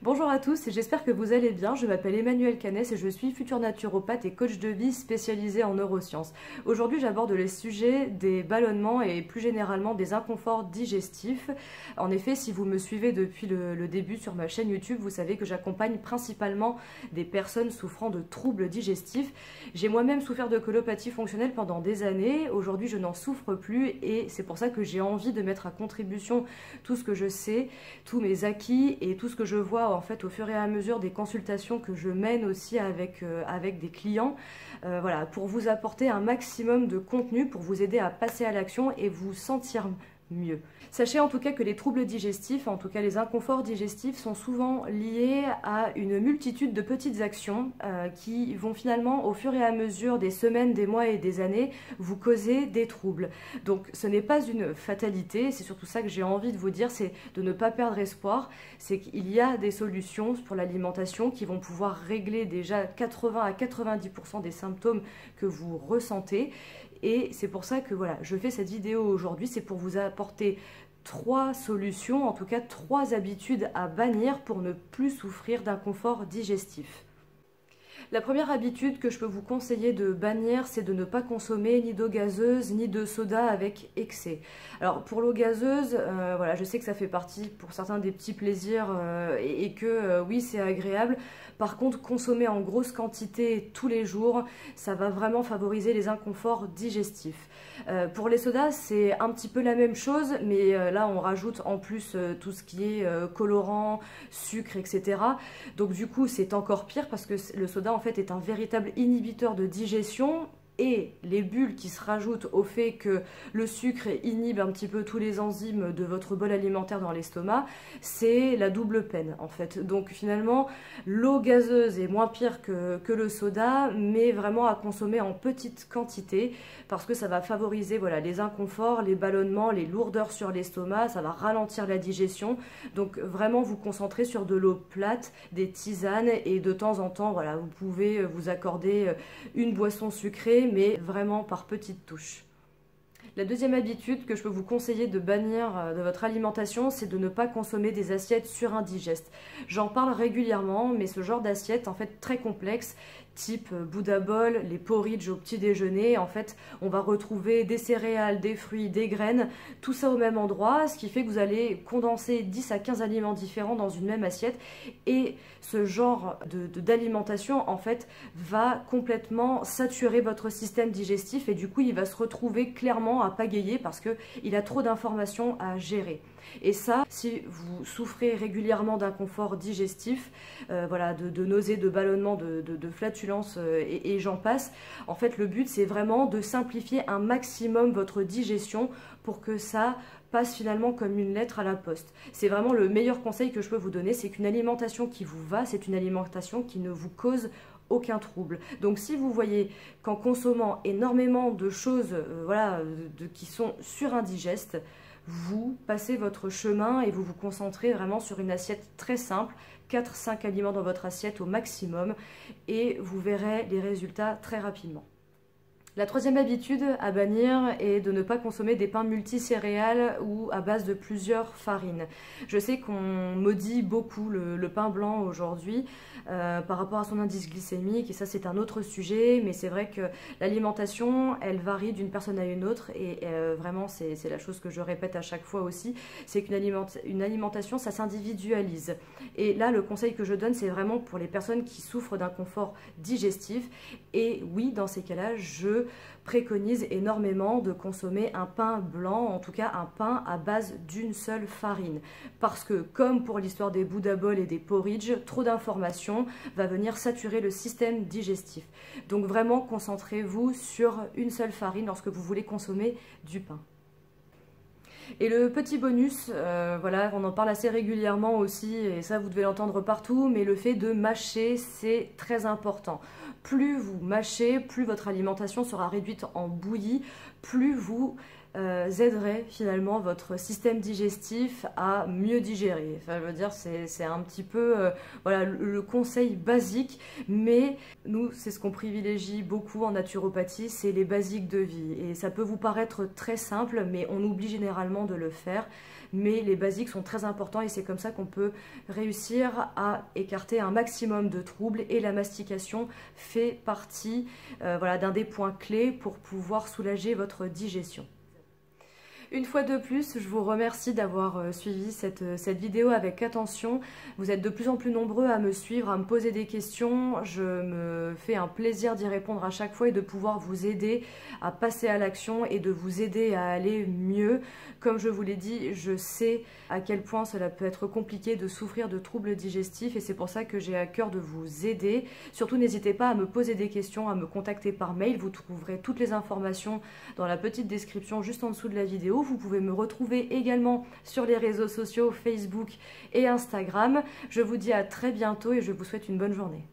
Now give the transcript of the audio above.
Bonjour à tous et j'espère que vous allez bien. Je m'appelle Emmanuelle Canès et je suis future naturopathe et coach de vie spécialisée en neurosciences. Aujourd'hui, j'aborde les sujets des ballonnements et plus généralement des inconforts digestifs. En effet, si vous me suivez depuis le début sur ma chaîne YouTube, vous savez que j'accompagne principalement des personnes souffrant de troubles digestifs. J'ai moi-même souffert de colopathie fonctionnelle pendant des années. Aujourd'hui, je n'en souffre plus et c'est pour ça que j'ai envie de mettre à contribution tout ce que je sais, tous mes acquis et tout ce que je vois en fait au fur et à mesure des consultations que je mène aussi avec des clients, voilà, pour vous apporter un maximum de contenu, pour vous aider à passer à l'action et vous sentir mieux. Sachez en tout cas que les troubles digestifs, en tout cas les inconforts digestifs, sont souvent liés à une multitude de petites actions qui vont finalement au fur et à mesure des semaines, des mois et des années vous causer des troubles. Donc ce n'est pas une fatalité, c'est surtout ça que j'ai envie de vous dire, c'est de ne pas perdre espoir, c'est qu'il y a des solutions pour l'alimentation qui vont pouvoir régler déjà 80 à 90% des symptômes que vous ressentez. Et c'est pour ça que voilà, je fais cette vidéo aujourd'hui, c'est pour vous apporter 3 solutions, en tout cas 3 habitudes à bannir pour ne plus souffrir d'inconfort digestif. La première habitude que je peux vous conseiller de bannir, c'est de ne pas consommer ni d'eau gazeuse ni de soda avec excès. Alors pour l'eau gazeuse, voilà, je sais que ça fait partie pour certains des petits plaisirs et que oui, c'est agréable. Par contre, consommer en grosse quantité tous les jours, ça va vraiment favoriser les inconforts digestifs. Pour les sodas, c'est un petit peu la même chose, mais là on rajoute en plus tout ce qui est colorant, sucre, etc. Donc du coup, c'est encore pire parce que le soda en fait est un véritable inhibiteur de digestion. Et les bulles qui se rajoutent au fait que le sucre inhibe un petit peu tous les enzymes de votre bol alimentaire dans l'estomac, c'est la double peine en fait. Donc finalement, l'eau gazeuse est moins pire que le soda, mais vraiment à consommer en petite quantité parce que ça va favoriser voilà, les inconforts, les ballonnements, les lourdeurs sur l'estomac, ça va ralentir la digestion. Donc vraiment vous concentrer sur de l'eau plate, des tisanes et de temps en temps, voilà, vous pouvez vous accorder une boisson sucrée, mais vraiment par petites touches. La deuxième habitude que je peux vous conseiller de bannir de votre alimentation, c'est de ne pas consommer des assiettes surindigestes. J'en parle régulièrement, mais ce genre d'assiette, en fait très complexe, type Buddha Bowl, les porridge au petit déjeuner, en fait on va retrouver des céréales, des fruits, des graines, tout ça au même endroit, ce qui fait que vous allez condenser 10 à 15 aliments différents dans une même assiette et ce genre d'alimentation en fait va complètement saturer votre système digestif et du coup il va se retrouver clairement à pagayer parce qu'il a trop d'informations à gérer. Et ça, si vous souffrez régulièrement d'inconfort digestif, voilà, de nausées, de ballonnements, de flatulences et j'en passe, en fait le but c'est vraiment de simplifier un maximum votre digestion pour que ça passe finalement comme une lettre à la poste. C'est vraiment le meilleur conseil que je peux vous donner, c'est qu'une alimentation qui vous va, c'est une alimentation qui ne vous cause aucun trouble. Donc si vous voyez qu'en consommant énormément de choses voilà, qui sont surindigestes, vous passez votre chemin et vous vous concentrez vraiment sur une assiette très simple, 4-5 aliments dans votre assiette au maximum et vous verrez les résultats très rapidement. La troisième habitude à bannir est de ne pas consommer des pains multicéréales ou à base de plusieurs farines. Je sais qu'on maudit beaucoup le pain blanc aujourd'hui par rapport à son indice glycémique et ça c'est un autre sujet, mais c'est vrai que l'alimentation elle varie d'une personne à une autre et vraiment c'est la chose que je répète à chaque fois aussi, c'est qu'une alimentation ça s'individualise. Et là le conseil que je donne c'est vraiment pour les personnes qui souffrent d'inconfort digestif et oui dans ces cas-là je préconise énormément de consommer un pain blanc, en tout cas un pain à base d'une seule farine. Parce que comme pour l'histoire des Buddha Bowl et des porridge, trop d'informations va venir saturer le système digestif. Donc vraiment concentrez-vous sur une seule farine lorsque vous voulez consommer du pain. Et le petit bonus, voilà, on en parle assez régulièrement aussi, et ça vous devez l'entendre partout, mais le fait de mâcher, c'est très important. Plus vous mâchez, plus votre alimentation sera réduite en bouillie, plus vous aiderait finalement votre système digestif à mieux digérer. Enfin, je veux dire, c'est un petit peu voilà, le conseil basique, mais nous, c'est ce qu'on privilégie beaucoup en naturopathie, c'est les basiques de vie. Et ça peut vous paraître très simple, mais on oublie généralement de le faire. Mais les basiques sont très importants et c'est comme ça qu'on peut réussir à écarter un maximum de troubles, et la mastication fait partie voilà, d'un des points clés pour pouvoir soulager votre digestion. Une fois de plus, je vous remercie d'avoir suivi cette vidéo avec attention. Vous êtes de plus en plus nombreux à me suivre, à me poser des questions. Je me fais un plaisir d'y répondre à chaque fois et de pouvoir vous aider à passer à l'action et de vous aider à aller mieux. Comme je vous l'ai dit, je sais à quel point cela peut être compliqué de souffrir de troubles digestifs et c'est pour ça que j'ai à cœur de vous aider. Surtout, n'hésitez pas à me poser des questions, à me contacter par mail. Vous trouverez toutes les informations dans la petite description juste en dessous de la vidéo. Vous pouvez me retrouver également sur les réseaux sociaux Facebook et Instagram. Je vous dis à très bientôt et je vous souhaite une bonne journée.